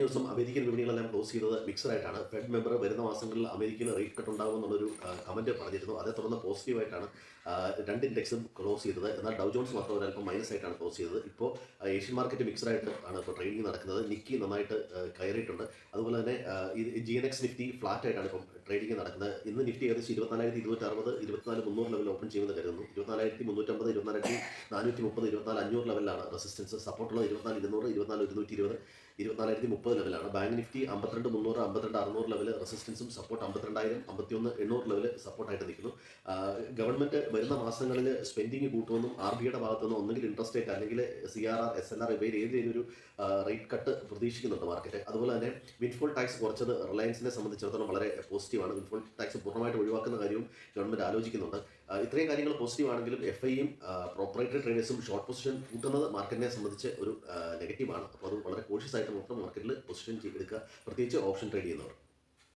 ദിവസം American വിപണികളെല്ലാം close ചെയ്തത് മിക്സഡായിട്ടാണ്. Fed member വരുന്ന മാസങ്ങളിൽ അമേരിക്കയിൽ റേറ്റ് കട്ട് ഉണ്ടാകുമെന്നുള്ളൊരു കമന്റ് പറഞ്ഞിരുന്നു. അതേ തുടർന്ന് പോസിറ്റീവായിട്ടാണ് രണ്ട് ഇൻഡെക്സും ക്ലോസ് ചെയ്തത്. എന്നാൽ ഡൗ ജോൺസ് മാത്രം ഒരല്പം മൈനസ് ആയിട്ടാണ് ക്ലോസ് ചെയ്തത്. ഇപ്പോൾ ഏഷ്യൻ മാർക്കറ്റ് മിക്സഡായിട്ട് ആണ് ഇപ്പോൾ ട്രേഡിംഗ് നടക്കുന്നത്. നിക്കി നന്നായിട്ട് കയറിയിട്ടുണ്ട്. അതുപോലെ തന്നെ GNX നിഫ്റ്റി ഫ്ലാറ്റ് ആയിട്ടാണ് ഇപ്പം ട്രേഡിംഗ് നടക്കുന്നത്. ഇന്ന് നിഫ്റ്റി ഏകദേശം 24,260 24,300 ലെവൽ ഓപ്പൺ ചെയ്യുമെന്ന് കരുതുന്നു. 24,350 24,430 24,500 ലെവലിലാണ് റെസിസ്റ്റൻസ്. സപ്പോർട്ടുള്ളത് 24,200 24,120 24,030 ലെവലാണ്. ബാങ്ക് നിഫ്റ്റി 52,300 52,600 ലെവൽ റെസിസ്റ്റൻസും സപ്പോർട്ട് 52,000 51,800 ലെവൽ സപ്പോർട്ടായിട്ട് നിൽക്കുന്നു. ഗവൺമെന്റ് വരുന്ന മാസങ്ങളിൽ സ്പെൻഡിങ് കൂട്ടുമെന്നും RBIയുടെ ഭാഗത്തു നിന്ന് ഒന്നുകിൽ ഇൻട്രസ്റ്റ് റേറ്റ് അല്ലെങ്കിൽ CRR SLR ഇവയിൽ ഏതെങ്കിലും ഒരു റേറ്റ് കട്ട് പ്രതീക്ഷിക്കുന്നുണ്ട് മാർക്കറ്റ്. അതുപോലെ തന്നെ വിൻഫോൾ ടാക്സ് കുറച്ചത് റിലയൻസിനെ സംബന്ധിച്ചിടത്തോളം വളരെ പോസിറ്റീവാണ്. വിൻഫോൾ ടാക്സ് പൂർണ്ണമായിട്ട് ഒഴിവാക്കുന്ന കാര്യവും ഗവൺമെന്റ് ആലോചിക്കുന്നുണ്ട്. ഇത്രയും കാര്യങ്ങൾ പോസിറ്റീവ് ആണെങ്കിലും FIയും പ്രോപ്പറേറ്ററി ട്രേഡേഴ്സും ഷോർട്ട് പൊസിഷൻ കൂട്ടുന്നത് മാർക്കറ്റിനെ സംബന്ധിച്ച് ഒരു നെഗറ്റീവാണ്. അപ്പോൾ അത് വളരെ കോഷ്യസ് ആയിട്ട് മാത്രം മാർക്കറ്റിൽ പൊസിഷൻ എടുക്കുക, പ്രത്യേകിച്ച് ഓപ്ഷൻ ട്രേഡ് ചെയ്യുന്നവർ.